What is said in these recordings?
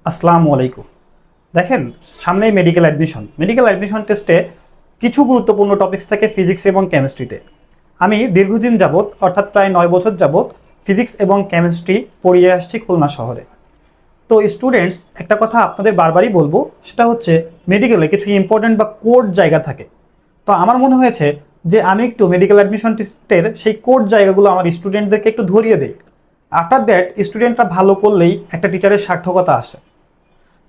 আসসালামু আলাইকুম। দেখেন, সামনেই মেডিকেল অ্যাডমিশন টেস্টে কিছু গুরুত্বপূর্ণ টপিকস থাকে ফিজিক্স এবং কেমিস্ট্রিতে। আমি দীর্ঘদিন যাবৎ অর্থাৎ প্রায় 9 বছর যাবৎ ফিজিক্স এবং কেমিস্ট্রি পড়িয়ে আসছি খুলনা শহরে। তো স্টুডেন্টস, একটা কথা আপনাদের বারবারই বলবো, সেটা হচ্ছে মেডিকেলে কিছু ইম্পর্টেন্ট বা কোর জায়গা থাকে। তো আমার মনে হয়েছে যে আমি একটু মেডিকেল অ্যাডমিশন টেস্টের সেই কোর জায়গাগুলো আমার স্টুডেন্টদেরকে একটু ধরিয়ে দিই। আফটার দ্যাট স্টুডেন্টরা ভালো করলেই একটা টিচারের সার্থকতা আসে।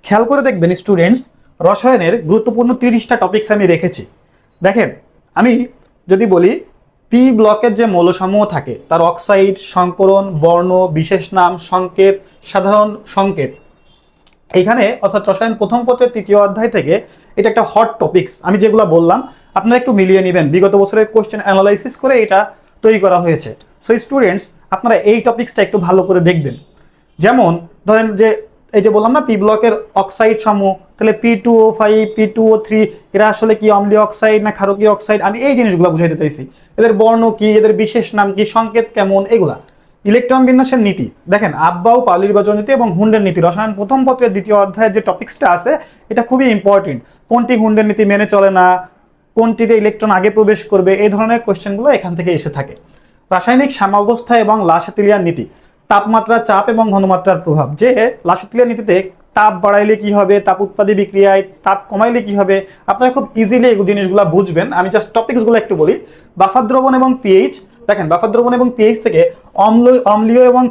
খেয়াল করে দেখবেন স্টুডেন্টস, রসায়নের গুরুত্বপূর্ণ 30টা টপিকস আমি রেখেছি। দেখেন, আমি যদি বলি পি ব্লকের যে মৌলসমূহ থাকে তার অক্সাইড, সংকরণ, বর্ণ, বিশেষ নাম, সংকেত, সাধারণ সংকেত, এইখানে অর্থাৎ রসায়ন প্রথম পত্রের 3য় অধ্যায় থেকে এটা একটা হট টপিকস। আমি যেগুলো বললাম আপনারা একটু মিলিয়ে নেবেন, বিগত বছরের কোশ্চেন অ্যানালাইসিস করে এটা তৈরি করা হয়েছে। সো স্টুডেন্টস, আপনারা এই টপিক্সটা একটু ভালো করে দেখবেন। যেমন ধরেন যে এই যে বললাম না পি ব্লকের অক্সাইড সমূহ, তাহলে P2O5, P2O3 এরা আসলে কি অম্লীয় অক্সাইড না ক্ষারকীয় অক্সাইড, আমি এই জিনিসগুলো বুঝাইতে চাইছি। এদের বর্ণ কি, এদের বিশেষ নাম কি, সংকেত কেমন, এগুলা। ইলেকট্রন বিন্যাসের নীতি, দেখেন আব্বাউ পাউলির বিভাজন নীতি এবং হুন্ডের নীতি রসায়ন প্রথম পত্রের 2য় অধ্যায়ের যে টপিক্সটা আছে এটা খুবই ইম্পর্টেন্ট। কোনটি হুন্ডের নীতি মেনে চলে না, কোনটিতে ইলেকট্রন আগে প্রবেশ করবে, এই ধরনের কোশ্চেনগুলো এখান থেকে এসে থাকে। রাসায়নিক সাম্যাবস্থা এবং লাসেতিলিয়ার নীতি, তাপমাত্রা, চাপ এবং ঘনমাত্রার প্রভাব, যে লাসেতিলিয়ার নীতিতে তাপ বাড়াইলে কি হবে, তাপ উৎপাদী বিক্রিয়ায় তাপ কমাইলে কি হবে, আপনারা খুব ইজিলি এই জিনিসগুলো বুঝবেন। আমি জাস্ট টপিকসগুলো একটু বলি। বাফার দ্রবণ এবং পিএইচ, দেখেন বাফার দ্রবণ এবং পিএইচ থেকে অম্লীয় এবং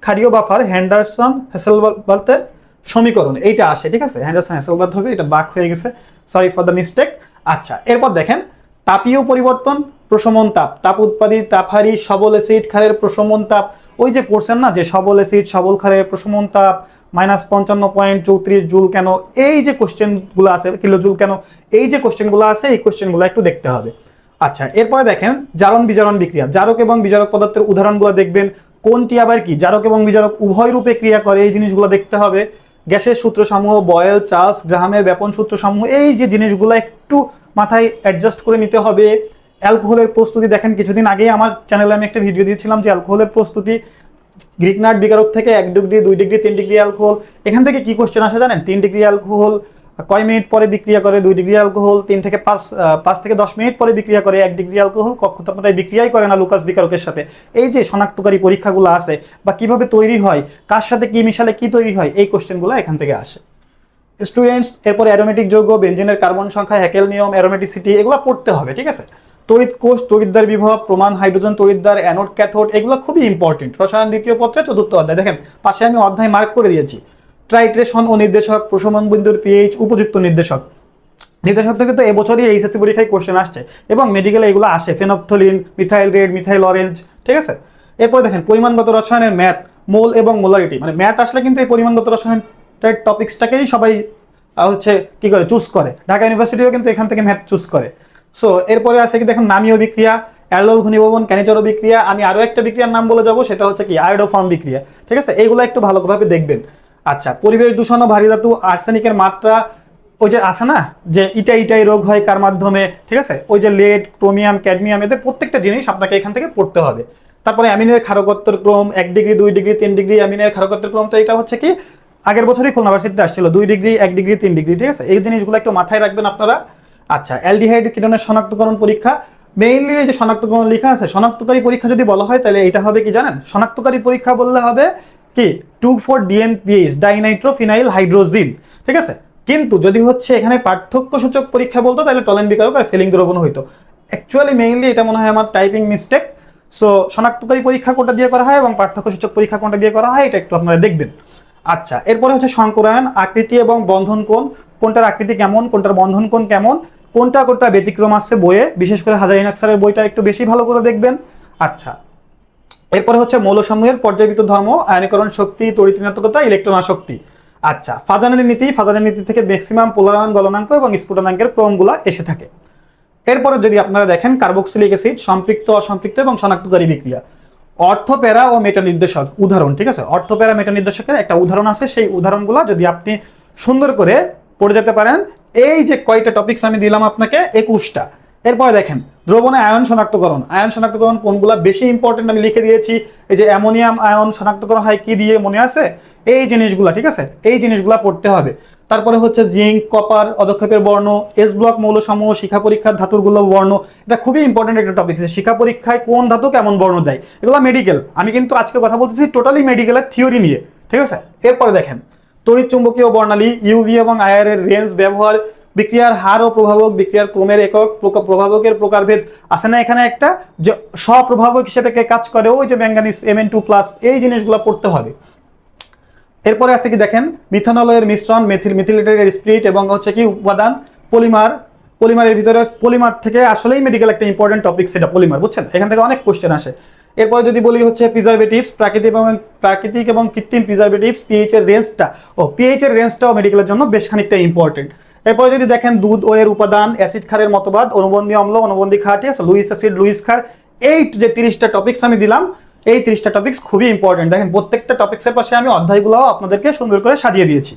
ক্ষারীয় বাফার হ্যান্ডারসন হেসেলবার্থের সমীকরণ এইটা আসে, ঠিক আছে। হ্যান্ডারসন হেসেলবার্থ হবে, এটা বাক হয়ে গেছে, সরি ফর দ্য মিস্টেক। আচ্ছা, এরপর দেখেন তাপীয় পরিবর্তন, প্রশমন তাপ, তাপ উৎপাদী তাপহারী সবল অ্যাসিড ক্ষারের প্রশমন তাপ, ওই যে পড়ছেন না যে সবল অ্যাসিড সবল ক্ষারের প্রশমন তাপ -55.34 জুল কেন, এই যে কোশ্চেনগুলো আছে, কিলো জুল কেন, এই যে কোশ্চেনগুলো আছে এই কোশ্চেনগুলো একটু দেখতে হবে। আচ্ছা, এরপরে দেখেন জারণ বিজারণ বিক্রিয়া, জারক এবং বিজারক পদার্থের উদাহরণগুলো দেখবেন। কোনটি আবার কি জারক এবং বিজারক উভয় রূপে ক্রিয়া করে, এই জিনিসগুলো দেখতে হবে। গ্যাসের সূত্রসমূহ, বয়েল, চার্লস গ্রাহামের ব্যাপন সূত্রসমূহ, এই যে জিনিসগুলো একটু মাথায় অ্যাডজাস্ট করে নিতে হবে। অ্যালকোহলের প্রস্তুতি, দেখেন কিছুদিন আগেই আমার চ্যানেলে আমি একটা ভিডিও দিয়েছিলাম যে অ্যালকোহলের প্রস্তুতি, গ্রিকনার্ড বিকারক থেকে 1 ডিগ্রি 2 ডিগ্রি 3 ডিগ্রি অ্যালকোহল। এখান থেকে কি কোশ্চেন আসে জানেন? 3 ডিগ্রি অ্যালকোহল কয় মিনিট পরে বিক্রিয়া করে, 2 ডিগ্রি অ্যালকোহল 3 থেকে 5 থেকে 10 মিনিট পরে বিক্রিয়া করে, 1 ডিগ্রি অ্যালকোহল কক্ষ তাপমাত্রায় বিক্রিয়াই করে না লুকাস বিকারকের সাথে। এই যে শনাক্তকারী পরীক্ষাগুলো আছে বা কিভাবে তৈরি হয়, কার সাথে কি মিশালে কি তৈরি হয়, এই কোশ্চেনগুলো এখান থেকে আসে। স্টুডেন্টস, এরপর অ্যারোমেটিক যৌগ, বেনজিনের কার্বন সংখ্যা, হ্যাকেল নিয়ম, অ্যারোমেটিসিটি, এগুলো পড়তে হবে, ঠিক আছে। তড়িৎ কোষ, তড়িৎদ্বার বিভব, প্রমাণ, হাইড্রোজেন তড়িৎদ্বার, অ্যানোড ক্যাথোড, এগুলো খুবই ইম্পর্টেন্ট। রসায়ন 2য় পত্রে 4র্থ অধ্যায়, দেখেন পাশে আমি অধ্যায় মার্ক করে দিয়েছি। ট্রাইট্রেশন ও নির্দেশক, প্রশমন বিন্দুর পিএইচ, উপযুক্ত নির্দেশক থেকে তো এবছরই এইচএসসি পরীক্ষায় কোশ্চেন আসছে এবং মেডিকেলে এগুলো আসে, ফেনপথলিন, মিথাইল রেড, মিথাইল অরেঞ্জ, ঠিক আছে। এরপর দেখেন পরিমাণগত রসায়নের ম্যাথ, মোল এবং মোলারিটি, মানে ম্যাথ আসলে কিন্তু এই পরিমাণগত রসায়ন টপিক্সটাকেই সবাই হচ্ছে কি করে চুজ করে। ঢাকা ইউনিভার্সিটিও কিন্তু এখান থেকে ম্যাথ চুজ করে। সো এরপরে আছে কি দেখেন নামীয় বিক্রিয়া, অ্যালডোল ঘনীভবন, ক্যানিচরো বিক্রিয়া। আমি আরো একটা বিক্রিয়ার নাম বলে যাব, সেটা হচ্ছে কি আয়োডোফর্ম বিক্রিয়া, ঠিক আছে। এইগুলো একটু ভালোভাবে দেখবেন। আচ্ছা, পরিবেশ দূষণ ও ভারী ধাতু, আর্সেনিকের মাত্রা, ওই যে আছে না যে ইটাই রোগ হয় কার মাধ্যমে, ঠিক আছে, ওই যে লেড, ক্রোমিয়াম, ক্যাডমিয়াম, এদের প্রত্যেকটা জিনিস আপনাকে এখান থেকে পড়তে হবে। তারপরে অ্যামিনের ক্ষারকত্বের ক্রম, 1 ডিগ্রি 2 ডিগ্রি 3 ডিগ্রি অ্যামিনের ক্ষারকত্বের ক্রম, তো এটা হচ্ছে কি আগের বছরই খুলনা ভার্সিটিতে আসছিল, 2 ডিগ্রি 1 ডিগ্রি 3 ডিগ্রি, ঠিক আছে। এই জিনিসগুলো একটু মাথায় রাখবেন আপনারা। আচ্ছা, অ্যালডিহাইড কিটোনের শনাক্তকরণ পরীক্ষা, মেইনলি এই যে শনাক্তকরণ লেখা আছে, শনাক্তকারী পরীক্ষা যদি বলা হয় তাহলে এটা হবে কি জানেন? শনাক্তকারী পরীক্ষা বললে হবে কি 2,4-DNPH, ডাইনাইট্রোফিনাইল হাইড্রোজিন, ঠিক আছে। কিন্তু যদি হচ্ছে এখানে পার্থক্য সূচক পরীক্ষা বলতো তাহলে টলেন বিকারক আর ফেলিং দ্রবণ হইতো। অ্যাকচুয়ালি মেইনলি এটা মনে হয় আমার টাইপিং মিস্টেক। সো শনাক্তকারী পরীক্ষা কোনটা দিয়ে করা হয় এবং পার্থক্য সূচক পরীক্ষা কোনটা দিয়ে করা হয় এটা একটু আপনারা দেখবেন। আচ্ছা, এরপরে হচ্ছে সংকরায়ন, আকৃতি এবং বন্ধন কোণ, কোনটার আকৃতি কেমন, কোনটার বন্ধন কোণ কেমন, কোনটা ব্যতিক্রম আসছে বইয়ে, বিশেষ করে হাজারিন আক্সারের বইটা একটু বেশি ভালো করে দেখবেন। আচ্ছা, এরপরে হচ্ছে মৌলসমূহের পর্যায়বৃত্ত ধর্ম, আয়নীকরণ শক্তি, তড়িৎ ঋণাত্মকতা, ইলেকট্রন আসক্তি। আচ্ছা, ফাজানের নীতি থেকে ম্যাক্সিমাম পোলারায়ন গলনাঙ্ক এবং স্ফুটনাঙ্কের ক্রমগুলা এসে থাকে। এরপরে যদি আপনারা দেখেন কার্বক্সিলিক অ্যাসিড, সম্পৃক্ত, অসম্পৃক্ত এবং শনাক্তকারী বিক্রিয়া, অর্থপ্যারা ও মেটা নির্দেশক উদাহরণ, ঠিক আছে। অর্থপ্যারা মেটা নির্দেশকের একটা উদাহরণ আছে, সেই উদাহরণগুলো যদি আপনি সুন্দর করে পড়ে যেতে পারেন, এই যে কয়টা টপিকস আমি দিলাম আপনাকে 21টা। এরপরে দেখেন দ্রবণে আয়ন শনাক্তকরণ কোনগুলা বেশি ইম্পর্টেন্ট আমি লিখে দিয়েছি। এই যে অ্যামোনিয়াম আয়ন শনাক্তকরণ হয় কি দিয়ে মনে আছে? এই জিনিসগুলা, ঠিক আছে, এই জিনিসগুলা পড়তে হবে। তারপরে হচ্ছে জিঙ্ক, কপার, অধক্ষেপের বর্ণ, এস ব্লক মৌলসমূহ, শিক্ষা পরীক্ষার ধাতুগুলো বর্ণ, এটা খুবই ইম্পর্টেন্ট একটা টপিক। শিক্ষা পরীক্ষায় কোন ধাতু কেমন বর্ণ দেয়, এগুলো মেডিকেল। আমি কিন্তু আজকে কথা বলতেছি টোটালি মেডিকেলের থিওরি নিয়ে, ঠিক আছে। এরপরে দেখেন তড়িৎ চুম্বকীয় বর্ণালী, ইউভি এবং আইআর এর রেঞ্জ, ব্যবহার, বিক্রিয়ার হার ও প্রভাবক, বিক্রিয়ার ক্রমের একক, প্রভাবকের প্রকারভেদ আছে না এখানে একটা, যে স্বপ্রভাবক হিসেবে কে কাজ করে, ওই যে ম্যাঙ্গানিজ Mn2+, এই জিনিসগুলো পড়তে হবে। এরপরে আছে কি দেখেন মিথানলের মিশ্রণ, মিথিলেটের স্পিরিট এবং হচ্ছে কি উপাদান, পলিমার। পলিমারের ভিতরে পলিমার থেকে আসলেই মেডিকেল একটা ইম্পর্টেন্ট টপিক, সেটা পলিমার, বুঝছেন, এখান থেকে অনেক কোশ্চেন আসে। এরপরে যদি বলি হচ্ছে প্রিজারভেটিভস, প্রাকৃতিক এবং কৃত্রিম প্রিজারভেটিভস, পিএইচ এর রেঞ্জটা, পিএইচ এর রেঞ্জটাও মেডিকেলের জন্য বেশ খানিকটা ইম্পর্টেন্ট। এরপরে যদি দেখেন দুধ ও এর উপাদান, অ্যাসিড ক্ষারের মতবাদ, অনুবন্ধী অম্ল, অনুবন্ধী ক্ষার, ঠিক আছে, লুইস অ্যাসিড, লুইস ক্ষার, এই যে 30টা টপিকস আমি দিলাম, এই 30টা টপিকস খুবই ইম্পর্টেন্ট। দেখেন প্রত্যেকটা টপিক্সের পাশে আমি অধ্যায়গুলো আপনাদেরকে সুন্দর করে সাজিয়ে দিয়েছি।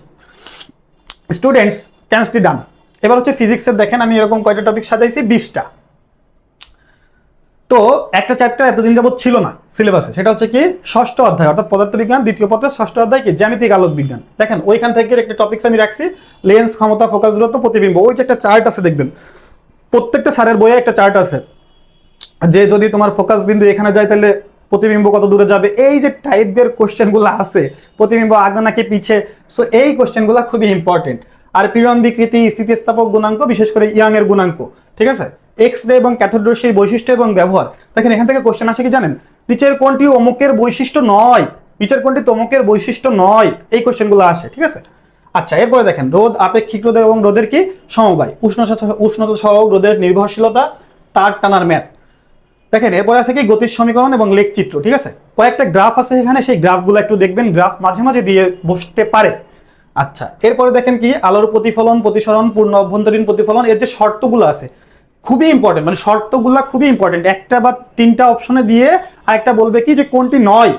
স্টুডেন্টস, কেমিস্ট্রি ডান। এবার হচ্ছে ফিজিক্সের দেখেন আমি এরকম কয়টা টপিক সাজাইছি, 20টা। তো একটা চ্যাপ্টার এতদিন যাবত ছিল না সিলেবাসে, সেটা হচ্ছে কি ষষ্ঠ অধ্যায়, অর্থাৎ পদার্থবিজ্ঞান দ্বিতীয় পত্রের ষষ্ঠ অধ্যায় কি জ্যামিতিক আলোক বিজ্ঞান। দেখেন ওইখান থেকে একটা টপিকস আমি রাখছি, লেন্স, ক্ষমতা, ফোকাস দূরত্ব, প্রতিবিম্ব। ওই যে একটা চার্ট আছে দেখবেন, প্রত্যেকটা স্যারের বইয়ে একটা চার্ট আছে, যে যদি তোমার ফোকাস বিন্দু এখানে যায় তাহলে প্রতিবিম্ব কত দূরে যাবে। এই যে টাইপের কোশ্চেনগুলো আছে, প্রতিবিম্ব আগে নাকি পিছে, সো এই কোশ্চেনগুলো খুবই ইম্পর্টেন্ট। আর পীড়ন বিকৃতি, স্থিতিস্থাপক গুণাঙ্ক, বিশেষ করে ইয়াং এর গুণাঙ্ক, ঠিক আছে, এক্স রে এবং ক্যাথোড রশ্মির বৈশিষ্ট্য এবং ব্যবহার। দেখেন এখান থেকে কোশ্চেন আসে কি জানেন, নিচের কোনটি অমুকের বৈশিষ্ট্য নয়, নিচের কোনটি তমুকের বৈশিষ্ট্য নয়, এই কোশ্চেনগুলো আসে, ঠিক আছে। আচ্ছা এরপরে দেখেন রোধ, আপেক্ষিক রোধ এবং রোধের কি সমবায়, উষ্ণতা সহ রোধের নির্ভরশীলতা, তার টানার ম্যাথ। দেখেন এরপরে আছে কি গতির সমীকরণ এবং লেখচিত্র, ঠিক আছে, কয়েকটা গ্রাফ আছে এখানে, সেই গ্রাফগুলো একটু দেখবেন, গ্রাফ মাঝে মাঝে দিয়ে বসতে পারে। আচ্ছা এরপরে দেখেন কি আলোর প্রতিফলন, প্রতিসরণ, পূর্ণ অভ্যন্তরীণ প্রতিফলন, এর যে শর্তগুলো আছে খুবই ইম্পর্টেন্ট, মানে শর্তগুলো খুবই ইম্পর্টেন্ট। একটা বা তিনটা অপশনে দিয়ে আরেকটা বলবে কি যে কোনটি নয়।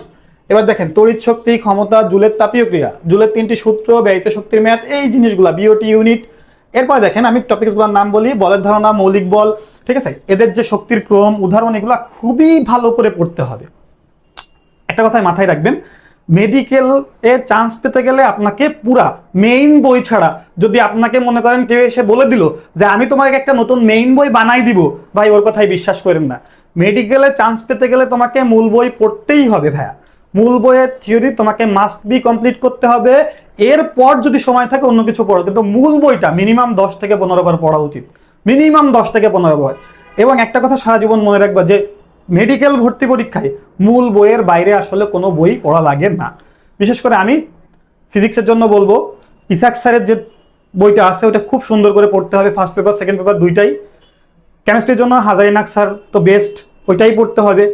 এবার দেখেন তড়িৎ শক্তি, ক্ষমতা, জুলের তাপীয় ক্রিয়া, জুলের 3টি সূত্র, ব্যয়িত শক্তির ম্যাথ, এই জিনিসগুলা, বিওটি ইউনিট। এরপরে দেখেন আমি টপিকসগুলোর নাম বলি, বলের ধারণা, মৌলিক বল, ঠিক আছে, এদের যে শক্তির ক্রম, উদাহরণ, এগুলা খুবই ভালো করে পড়তে হবে। একটা কথাই মাথায় রাখবেন, মেডিকেল এ চান্স পেতে গেলে আপনাকে পুরা মেইন বই ছাড়া, যদি আপনাকে মনে করেন কেউ এসে বলে দিল যে আমি তোমাকে একটা নতুন মেইন বই বানাই দিব, ভাই ওর কথাই বিশ্বাস করেন না। মেডিকেলে চান্স পেতে গেলে তোমাকে মূল বই পড়তেই হবে ভাইয়া, মূল বইয়ের থিওরি তোমাকে মাস্ট বি কমপ্লিট করতে হবে। এরপর যদি সময় থাকে অন্য কিছু পড়ো, কিন্তু মূল বইটা মিনিমাম 10 থেকে 15 বার পড়া উচিত, মিনিমাম 10 থেকে 15 বার। এবং একটা কথা সারা জীবন মনে রাখবা যে মেডিকেল ভর্তি পরীক্ষায় মূল বইয়ের বাইরে আসলে কোনো বই পড়া লাগে না। বিশেষ করে আমি ফিজিক্সের জন্য বলবো, ইসাক স্যারের যে বইটা আছে ওটা খুব সুন্দর করে পড়তে হবে, ফার্স্ট পেপার সেকেন্ড পেপার দুইটাই। কেমিস্ট্রির জন্য হাজারিনাক স্যার তো বেস্ট, ওইটাই পড়তে হবে।